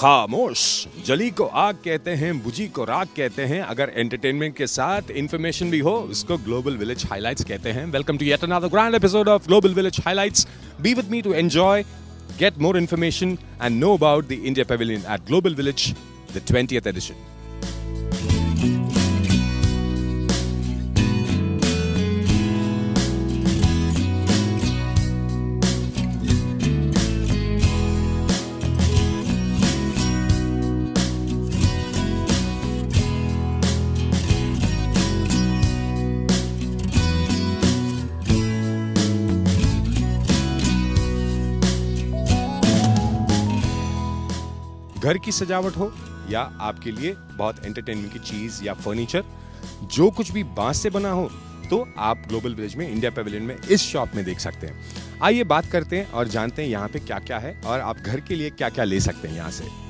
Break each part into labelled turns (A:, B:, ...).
A: खामोश, जली को आग कहते हैं, बुझी को राग कहते हैं। अगर एंटरटेनमेंट के साथ इंफॉर्मेशन भी हो, उसको ग्लोबल विलेज हाइलाइट्स कहते हैं। Welcome to yet another grand episode of global village highlights. Be with me to enjoy, get more information and know about the India Pavilion at Global Village, the 20th edition. घर की सजावट हो या आपके लिए बहुत एंटरटेनमेंट की चीज या फर्नीचर, जो कुछ भी बांस से बना हो, तो आप ग्लोबल विलेज में इंडिया पेविलियन में इस शॉप में देख सकते हैं। आइए बात करते हैं और जानते हैं यहाँ पे क्या क्या है और आप घर के लिए क्या क्या ले सकते हैं यहाँ से।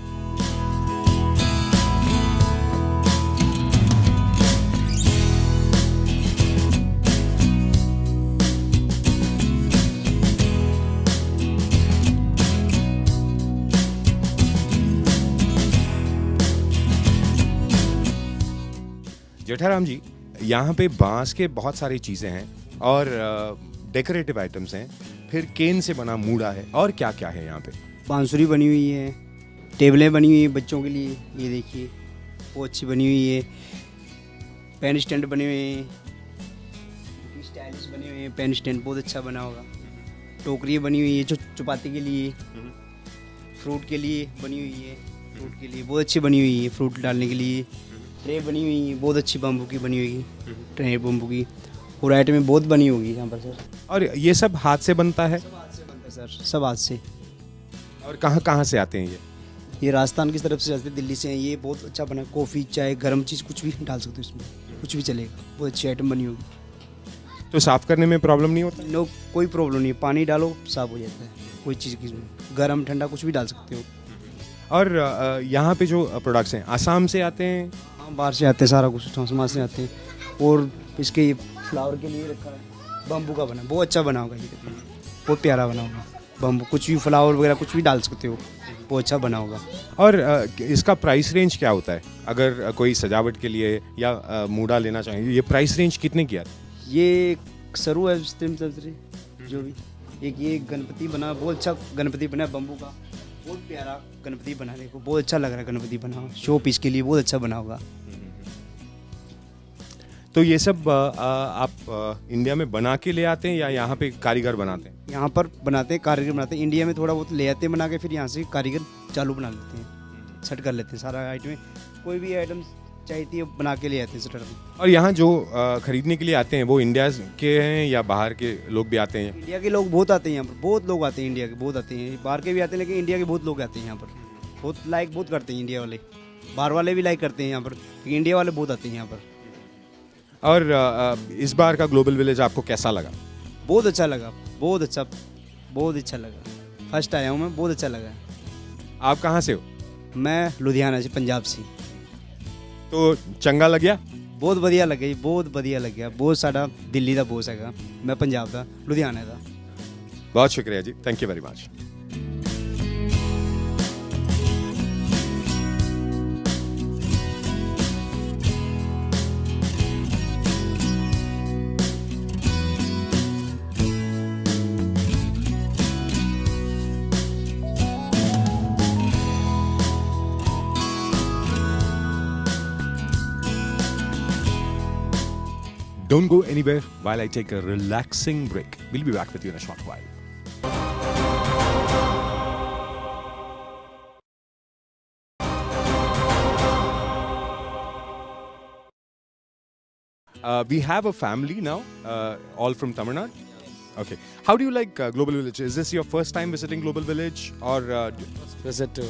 A: जेठाराम जी, यहाँ पे बांस के बहुत सारी चीज़ें हैं और डेकोरेटिव आइटम्स हैं, फिर केन से बना मूड़ा है और क्या क्या है यहाँ पे।
B: बांसुरी बनी हुई है, टेबलें बनी हुई हैं बच्चों के लिए, ये देखिए वो अच्छी बनी हुई है। पेन स्टैंड बने हुए हैं, स्टाइलिश बने हुए हैं। पेन स्टैंड बहुत अच्छा बना होगा। टोकरी बनी हुई है जो चपाती के लिए, फ्रूट के लिए बनी हुई है। फ्रूट के लिए बहुत अच्छी बनी हुई है, फ्रूट डालने के लिए। ट्रे बनी हुई है, बहुत अच्छी बम्बू की बनी हुई है, ट्रे बम्बू की। और आइटमें बहुत बनी होगी यहाँ पर सर।
A: और ये सब हाथ से बनता है?
B: सब हाथ से बनता है सर, सब हाथ से।
A: और कहाँ कहाँ से आते हैं
B: ये राजस्थान की तरफ से आते हैं, दिल्ली से हैं। ये बहुत अच्छा बना, कॉफ़ी चाय गर्म चीज़ कुछ भी डाल सकते हो इसमें, कुछ भी चलेगा। बहुत अच्छी आइटम बनी होगी।
A: तो साफ़ करने में प्रॉब्लम नहीं होता?
B: नो, कोई प्रॉब्लम नहीं है। पानी डालो साफ़ हो जाता है। कोई चीज़ की गर्म ठंडा कुछ भी डाल सकते हो।
A: और यहाँ पे जो प्रोडक्ट्स हैं आसाम से आते हैं?
B: हाँ, बाहर से आते हैं, सारा कुछ समाज से आते हैं। और इसके फ्लावर के लिए रखा है, बम्बू का बना, बहुत अच्छा बना होगा। ये बहुत प्यारा बना होगा बम्बू। कुछ भी फ्लावर वगैरह कुछ भी डाल सकते हो, बहुत अच्छा बना होगा।
A: और इसका प्राइस रेंज क्या होता है? अगर कोई सजावट के लिए या मूड़ा लेना चाहिए, ये प्राइस रेंज कितने की आती है?
B: ये सरू है जो भी। एक ये गणपति बना, बहुत अच्छा गणपति बना बम्बू का, बहुत प्यारा गणपति बना। देखो बहुत अच्छा लग रहा है गणपति बना, शो पीस के लिए बहुत अच्छा बना होगा।
A: तो ये सब आप इंडिया में बना के ले आते हैं या यहाँ पे कारीगर बनाते हैं?
B: यहाँ पर बनाते हैं, कारीगर बनाते हैं। इंडिया में थोड़ा बहुत ले आते हैं बना के, फिर यहाँ से कारीगर चालू बना लेते हैं, सेट कर लेते हैं सारा आइटम। कोई भी आइटम चाहिए है बना के ले आते हैं सेटर।
A: और यहाँ जो खरीदने के लिए आते हैं वो इंडिया के हैं या बाहर के लोग भी आते हैं?
B: इंडिया के लोग बहुत आते हैं यहाँ पर, बहुत लोग आते हैं इंडिया के, बहुत आते हैं। बाहर के भी आते हैं, लेकिन इंडिया के बहुत लोग आते हैं यहाँ पर। बहुत लाइक बहुत करते हैं इंडिया वाले, बाहर वाले भी लाइक करते हैं यहाँ पर, लेकिन इंडिया वाले बहुत आते हैं यहाँ पर।
A: और इस बार का ग्लोबल विलेज आपको कैसा लगा?
B: बहुत अच्छा लगा, बहुत अच्छा, बहुत अच्छा लगा। फर्स्ट आया हूँ मैं, बहुत अच्छा लगा।
A: आप कहाँ से हो?
B: मैं लुधियाना से, पंजाब से।
A: तो चंगा लग गया?
B: बहुत बढ़िया लगे जी, बहुत बढ़िया लग गया। बहुत सारा दिल्ली का बोस है, मैं पंजाब का, लुधियाना का।
A: बहुत शुक्रिया जी, thank you very much. Don't go anywhere while I take a relaxing break. We'll be back with you in a short while. We have a family now, all from Tamil Nadu. Okay. How do you like Global Village? Is this your first time visiting Global Village or?
C: Visit to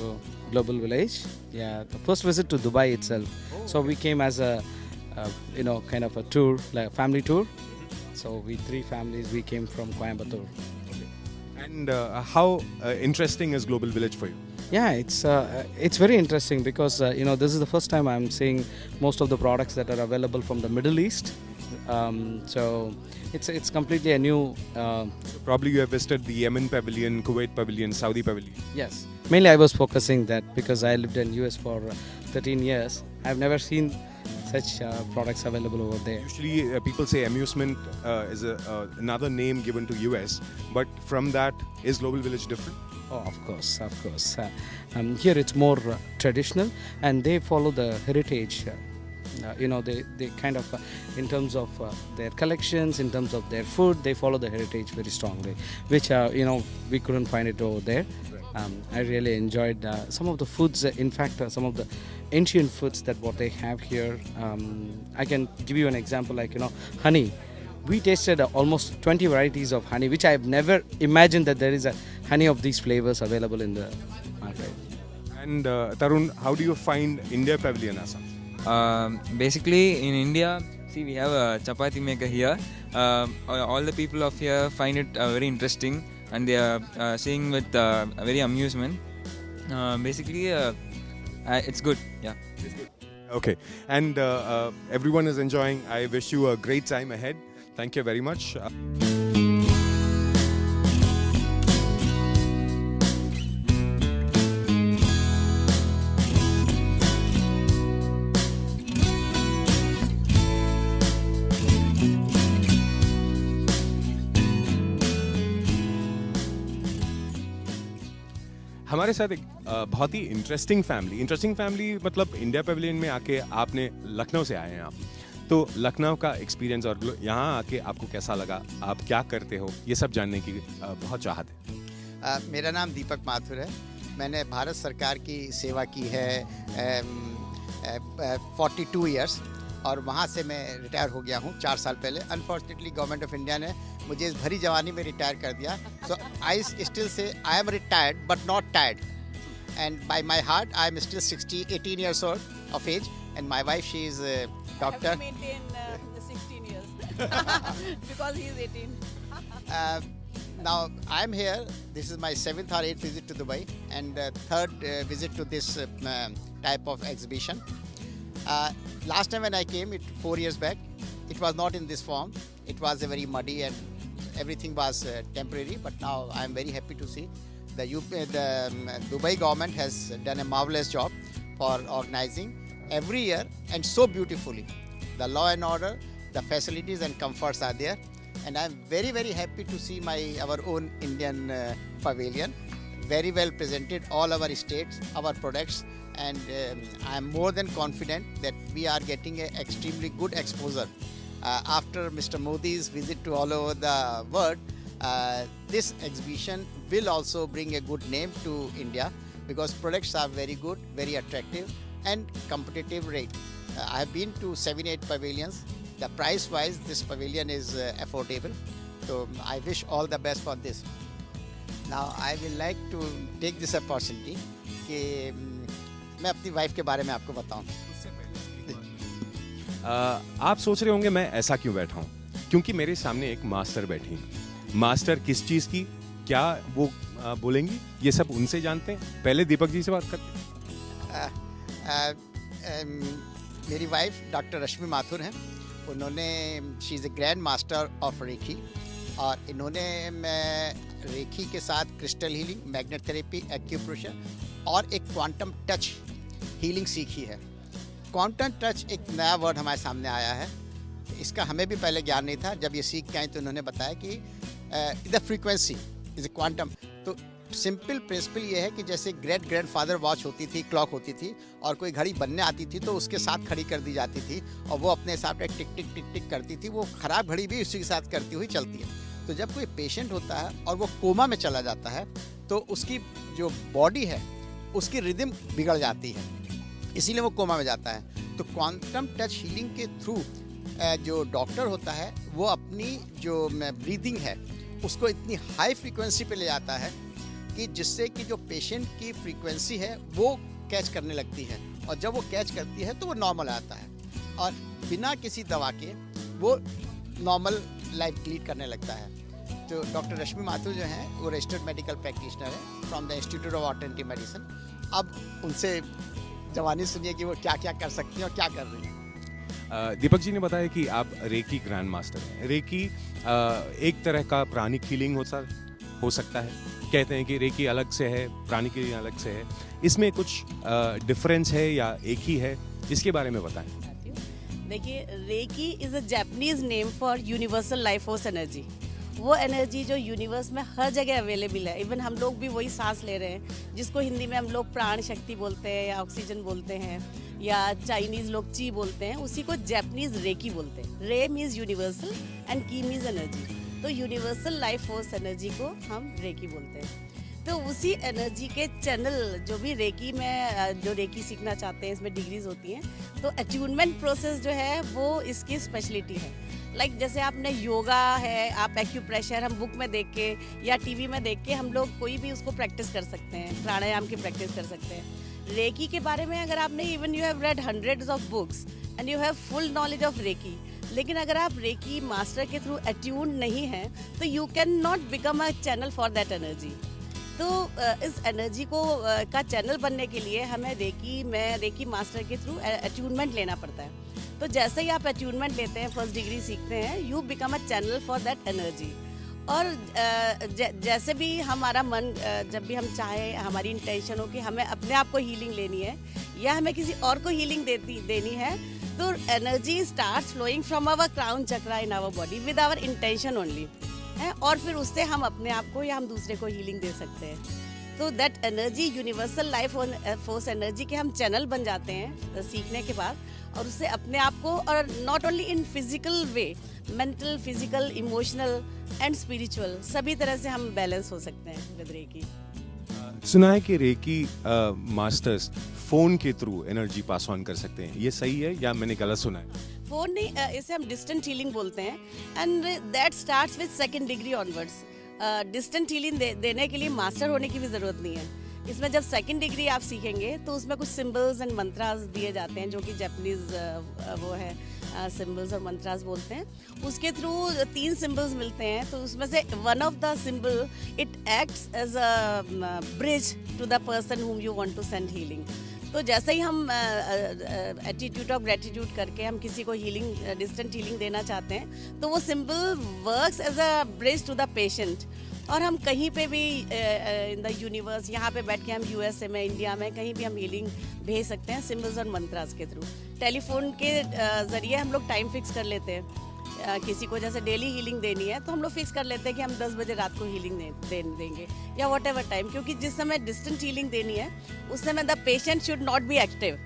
C: Global Village. Yeah, the first visit to Dubai itself. So we came as a kind of a tour, like a family tour. So we 3 families, we came from Coimbatore.
A: Okay. And how interesting is Global Village for you?
C: Yeah, it's very interesting because this is the first time I'm seeing most of the products that are available from the Middle East. So it's completely a new.
A: Probably you have visited the Yemen Pavilion, Kuwait Pavilion, Saudi Pavilion.
C: Yes. mainly I was focusing that because I lived in US for 13 years. I've never seen such products available over there.
A: Usually, people say amusement is another name given to US, but from that, is Global Village different?
C: Oh, of course, of course. Here it's more traditional, and they follow the heritage. They kind of, in terms of their collections, in terms of their food, they follow the heritage very strongly, which we couldn't find it over there. I really enjoyed some of the foods. In fact, some of the ancient foods that what they have here. I can give you an example, like honey. We tasted almost 20 varieties of honey, which I've never imagined that there is a honey of these flavors available in the market.
A: And Tarun, how do you find India Pavilion Assam?
D: Basically, in India, see, we have a chapati maker here. All the people of here find it very interesting, and they are seeing with very amusement. Basically, it's good. Yeah.
A: Okay, and everyone is enjoying. I wish you a great time ahead. Thank you very much. हमारे साथ एक बहुत ही interesting family मतलब India Pavilion में आके आपने लखनऊ से आए हैं आप, तो लखनऊ का एक्सपीरियंस और यहाँ आके आपको कैसा लगा, आप क्या करते हो, ये सब जानने की बहुत चाहत है।
E: मेरा नाम दीपक माथुर है। मैंने भारत सरकार की सेवा की है 42 इयर्स, और वहाँ से मैं रिटायर हो गया हूँ 4 साल पहले। अनफॉर्चुनेटली गवर्नमेंट ऑफ इंडिया ने मुझे इस भरी जवानी में रिटायर कर दिया। सो I still say I am retired but not tired, and by my heart I am still 18 years old of age, and my wife, she is a doctor.
F: I have to maintain the 16 years because he is 18.
E: Now I am here. This is my 7th or 8th visit to Dubai, and 3rd visit to this type of exhibition. Last time when I came, 4 years back, it was not in this form. It was a very muddy and everything was temporary. But now I am very happy to see the Dubai government has done a marvelous job for organizing every year, and so beautifully. The law and order, the facilities and comforts are there, and I am very, very happy to see our own Indian pavilion, very well presented, all our states, our products. And I am more than confident that we are getting an extremely good exposure. After Mr. Modi's visit to all over the world, this exhibition will also bring a good name to India, because products are very good, very attractive and competitive rate. I have been to 7-8 pavilions. The price wise, this pavilion is affordable. So I wish all the best for this. Now I will like to take this opportunity कि मैं अपनी wife के बारे में आपको बताऊं।
A: आप सोच रहे होंगे मैं ऐसा क्यों बैठा हूँ, क्योंकि मेरे सामने एक मास्टर बैठी हैं। मास्टर किस चीज़ की, क्या वो बोलेंगी, ये सब उनसे जानते हैं। पहले दीपक जी से बात करते हैं।
E: मेरी वाइफ डॉक्टर रश्मि माथुर हैं। उन्होंने she is a grand master of reiki, और इन्होंने रेखी के साथ crystal healing, magnet therapy, acupressure और एक क्वांटम टच हीलिंग सीखी है। क्वांटम टच एक नया वर्ड हमारे सामने आया है, इसका हमें भी पहले ज्ञान नहीं था। जब ये सीख के आए तो उन्होंने बताया कि the frequency is a quantum. तो सिंपल प्रिंसिपल ये है कि जैसे ग्रेट ग्रैंडफादर वॉच होती थी, क्लॉक होती थी, और कोई घड़ी बनने आती थी तो उसके साथ खड़ी कर दी जाती थी, और वो अपने हिसाब से टिक टिक टिक टिक करती थी। वो ख़राब घड़ी भी उसी के साथ करती हुई चलती है। तो जब कोई पेशेंट होता है और वो कोमा में चला जाता है, तो उसकी जो बॉडी है उसकी रिदम बिगड़ जाती है, इसीलिए वो कोमा में जाता है। तो क्वांटम टच हीलिंग के थ्रू जो डॉक्टर होता है वो अपनी जो ब्रीदिंग है उसको इतनी हाई फ्रीक्वेंसी पे ले जाता है कि जिससे कि जो पेशेंट की फ्रीक्वेंसी है वो कैच करने लगती है, और जब वो कैच करती है तो वो नॉर्मल आता है, और बिना किसी दवा के वो नॉर्मल लाइफ लीड करने लगता है। तो डॉक्टर रश्मि माथुर जो हैं वो रजिस्टर्ड मेडिकल प्रैक्टिशनर है from the institute of alternative medicine. अब उनसे जवानी सुनिए कि वो क्या क्या कर सकती हैं और क्या कर रही हैं।
A: दीपक जी ने बताया कि आप रेकी ग्रैंड मास्टर हैं। रेकी एक तरह का प्राणिक हीलिंग होता है। हो सकता है? कहते हैं कि रेकी अलग से है, प्राणी की अलग से है, इसमें कुछ डिफरेंस है या एक ही है? इसके बारे में बताएं।
F: देखिए, reiki is a Japanese name for universal life force energy. वो एनर्जी जो यूनिवर्स में हर जगह अवेलेबल है। इवन हम लोग भी वही सांस ले रहे हैं, जिसको हिंदी में हम लोग प्राण शक्ति बोलते हैं या ऑक्सीजन बोलते हैं, या चाइनीज लोग ची बोलते हैं, उसी को जापानीज रेकी बोलते हैं। रे मीन्स यूनिवर्सल एंड की मीन्स एनर्जी, तो यूनिवर्सल लाइफ फोर्स एनर्जी को हम रेकी बोलते हैं। तो उसी एनर्जी के चैनल जो भी रेकी में जो रेकी सीखना चाहते हैं, इसमें डिग्रीज होती हैं, तो अट्यूनमेंट प्रोसेस जो है वो इसकी स्पेशलिटी है। लाइक जैसे आपने योगा है, आप एक्यूप्रेशर हम बुक में देख के या टीवी में देख के हम लोग कोई भी उसको प्रैक्टिस कर सकते हैं, प्राणायाम की प्रैक्टिस कर सकते हैं। रेकी के बारे में अगर आपने even you have read hundreds of books and you have full knowledge of reiki, लेकिन अगर आप रेकी मास्टर के थ्रू अट्यून नहीं हैं तो you can not become a channel for that energy. तो इस एनर्जी को का चैनल बनने के लिए हमें रेकी मास्टर के थ्रू अट्यूनमेंट लेना पड़ता है। तो जैसे ही आप अट्यूनमेंट लेते हैं, फर्स्ट डिग्री सीखते हैं, you become a channel for that energy. और जैसे भी हमारा मन जब भी हम चाहें, हमारी इंटेंशन हो कि हमें अपने आप को हीलिंग लेनी है या हमें किसी और को हीलिंग देनी है, तो energy start flowing from our crown chakra in our body with our intention only है, और फिर उससे हम अपने आप को या हम दूसरे को हीलिंग दे सकते हैं। तो that energy universal life force energy के हम चैनल बन जाते हैं सीखने के बाद, और उससे अपने आप को, और not only in physical way, mental, physical, emotional and spiritual, सभी तरह से हम बैलेंस हो सकते हैं विद रेकी।
A: सुना है कि रेकी मास्टर्स फोन के थ्रू एनर्जी पास ऑन कर सकते हैं, ये सही है या मैंने गलत सुना है?
F: फोन नहीं, इसे हम डिस्टेंट हीलिंग बोलते हैं, and that starts with second degree onwards. Distant healing देने के लिए मास्टर होने की भी ज़रूरत नहीं है। इसमें जब सेकंड डिग्री आप सीखेंगे तो उसमें कुछ सिंबल्स एंड मंत्रास दिए जाते हैं, जो कि जापानीज वो है सिंबल्स और मंत्रास बोलते हैं। उसके थ्रू 3 सिंबल्स मिलते हैं, तो उसमें से one of the symbol it acts as a bridge to the person whom you want to send healing. तो जैसे ही हम एटीट्यूड ऑफ ग्रेटिट्यूड करके हम किसी को हीलिंग, डिस्टेंट हीलिंग देना चाहते हैं, तो वो symbol works as a bridge to the patient. और हम कहीं पे भी इन द यूनिवर्स, यहाँ पे बैठ के हम यूएसए में, इंडिया में, कहीं भी हम हीलिंग भेज सकते हैं सिंबल्स और मंत्रास के थ्रू। टेलीफोन के ज़रिए हम लोग टाइम फिक्स कर लेते हैं। किसी को जैसे डेली हीलिंग देनी है तो हम लोग फिक्स कर लेते हैं कि हम 10 बजे रात को हीलिंग देंगे या वॉट एवर टाइम, क्योंकि जिस समय डिस्टेंट हीलिंग देनी है उस समय the patient should not be active,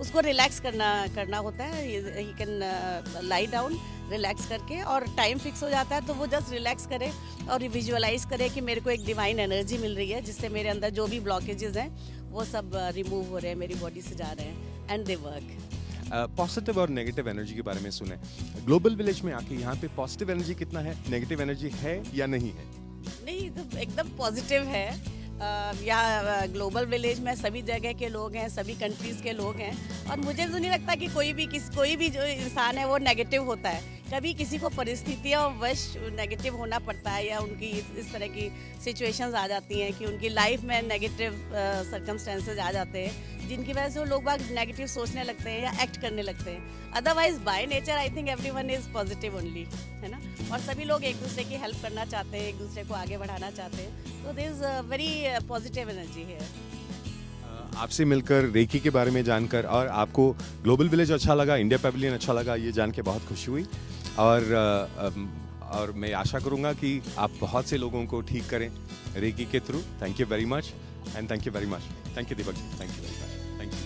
F: उसको रिलैक्स करना होता है। He can lie down, relax करके, और टाइम फिक्स हो जाता है तो वो जस्ट रिलैक्स करे और विजुअलाइज करे कि मेरे को एक डिवाइन एनर्जी मिल रही है, जिससे मेरे अंदर जो भी ब्लॉकेजेस हैं वो सब रिमूव हो रहे हैं, मेरी बॉडी से जा रहे हैं, एंड दे वर्क।
A: पॉजिटिव और नेगेटिव एनर्जी के बारे में सुने। ग्लोबल विलेज में आके यहाँ पे पॉजिटिव एनर्जी कितना है, नेगेटिव एनर्जी है या नहीं है?
F: नहीं, तो एकदम पॉजिटिव है। यहाँ ग्लोबल विलेज में सभी जगह के लोग हैं, सभी कंट्रीज़ के लोग हैं, और मुझे तो नहीं लगता कि कोई भी जो इंसान है वो नेगेटिव होता है। कभी किसी को परिस्थितियों वश नेगेटिव होना पड़ता है, या उनकी इस तरह की सिचुएशंस आ जाती हैं कि उनकी लाइफ में नेगेटिव सर्कमस्टेंसेज आ जाते हैं, जिनकी वजह से वो लोग नेगेटिव सोचने लगते हैं या एक्ट करने लगते हैं। Otherwise by nature I think everyone is positive only, है ना। और सभी लोग एक दूसरे की हेल्प करना चाहते हैं, एक दूसरे को आगे बढ़ाना चाहते हैं, तो there is very positive energy here.
A: आपसे मिलकर, रेकी के बारे में जानकर, और आपको ग्लोबल विलेज अच्छा लगा, इंडिया पैवेलियन अच्छा लगा, ये जान के बहुत खुशी हुई। और मैं आशा करूँगा कि आप बहुत से लोगों को ठीक करें रेकी के through. Thank you very much, and thank you very much. Thank you Deepak ji, thank you very much, thank you.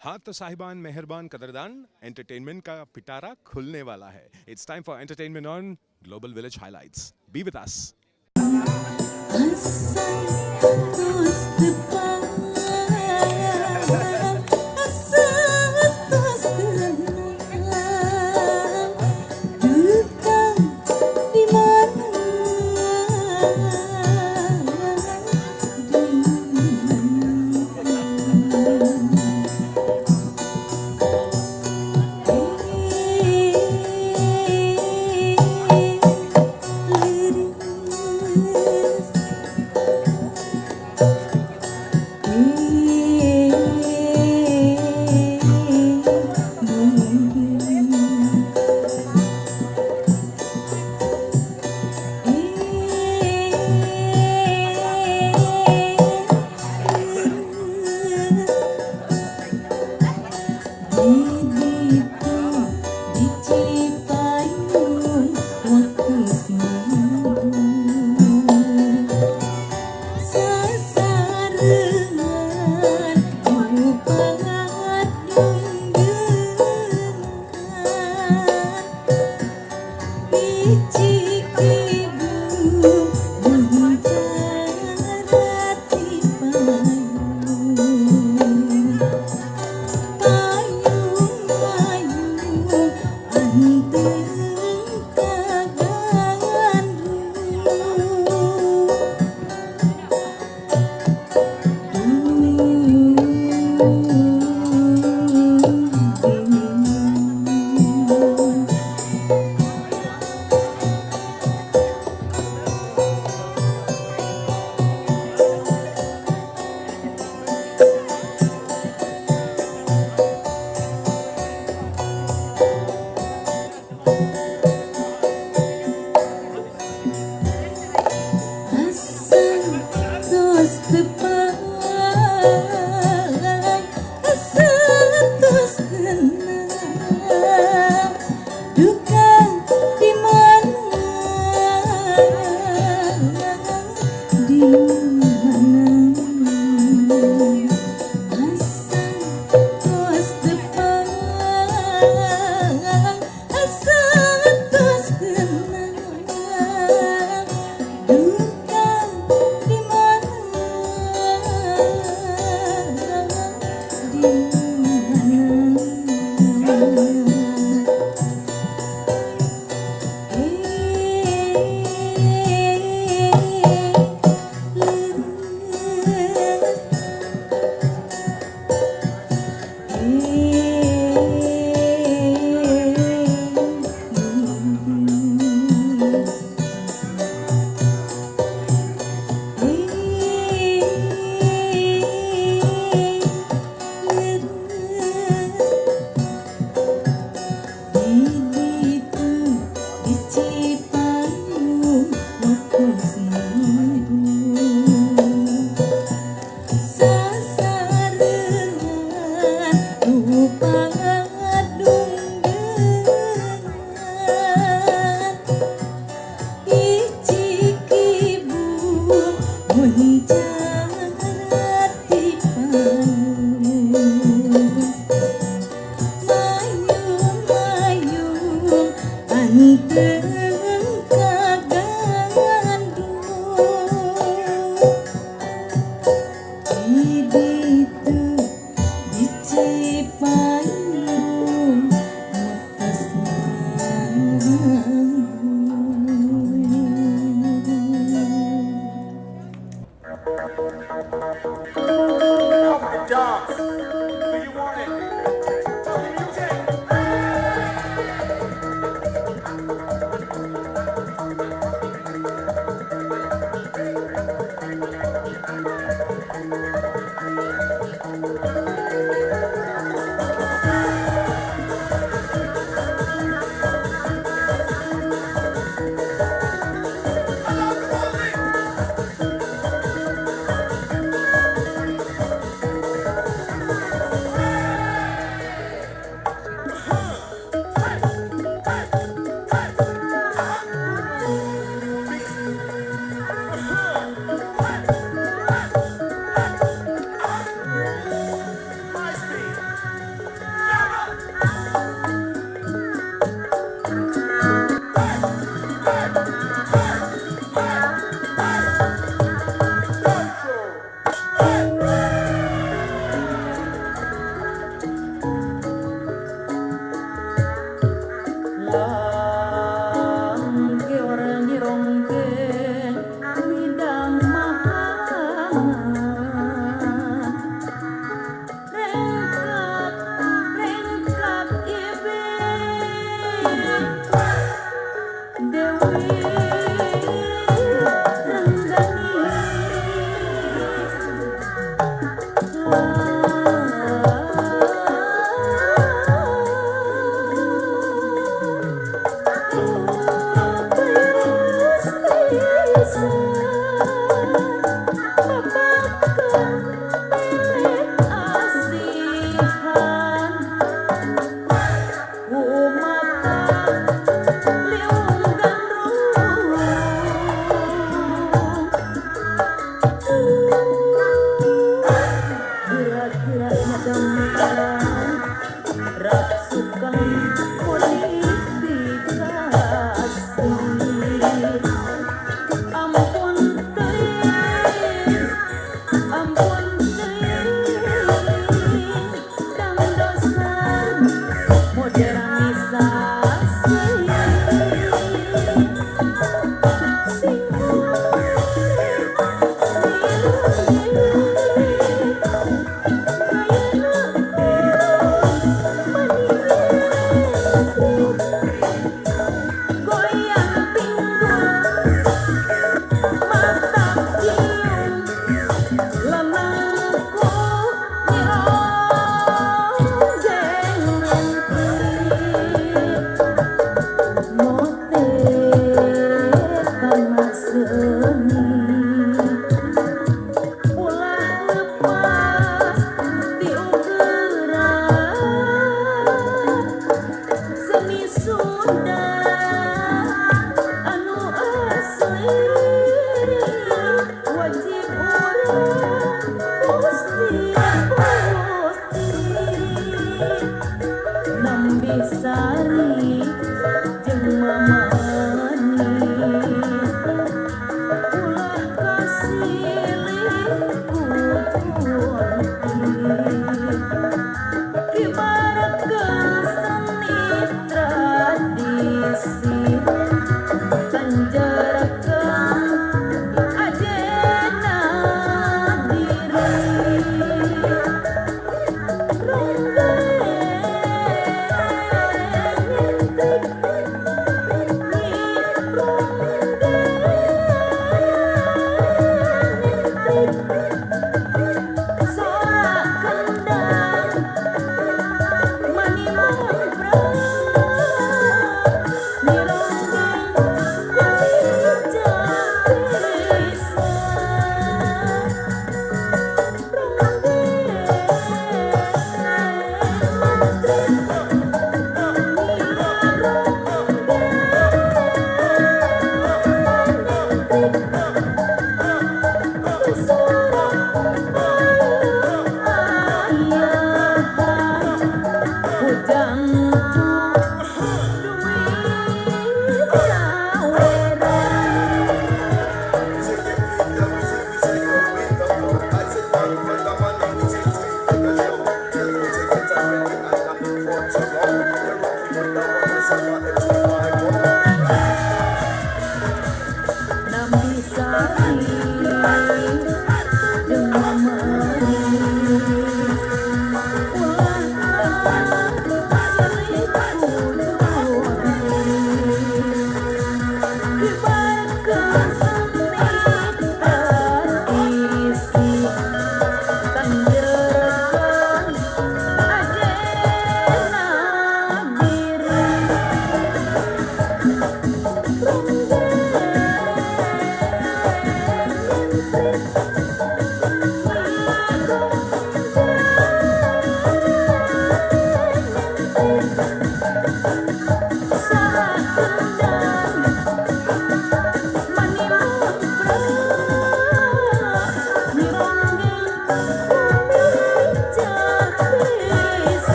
A: हाँ तो साहिबान, मेहरबान, कदरदान, एंटरटेनमेंट का पिटारा खुलने वाला है। It's time for entertainment on global village highlights. Be with us.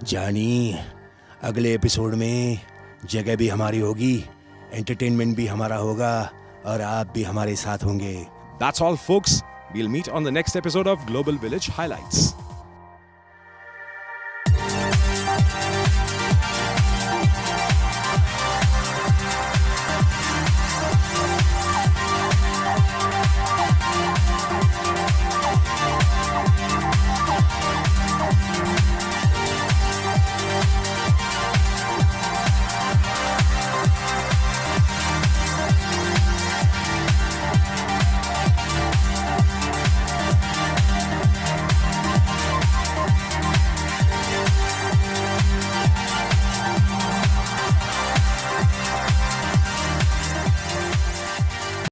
G: जानी, अगले एपिसोड में जगह भी हमारी होगी, एंटरटेनमेंट भी हमारा होगा और आप भी हमारे साथ होंगे.
A: That's all, folks. We'll meet on the next episode of Global Village Highlights.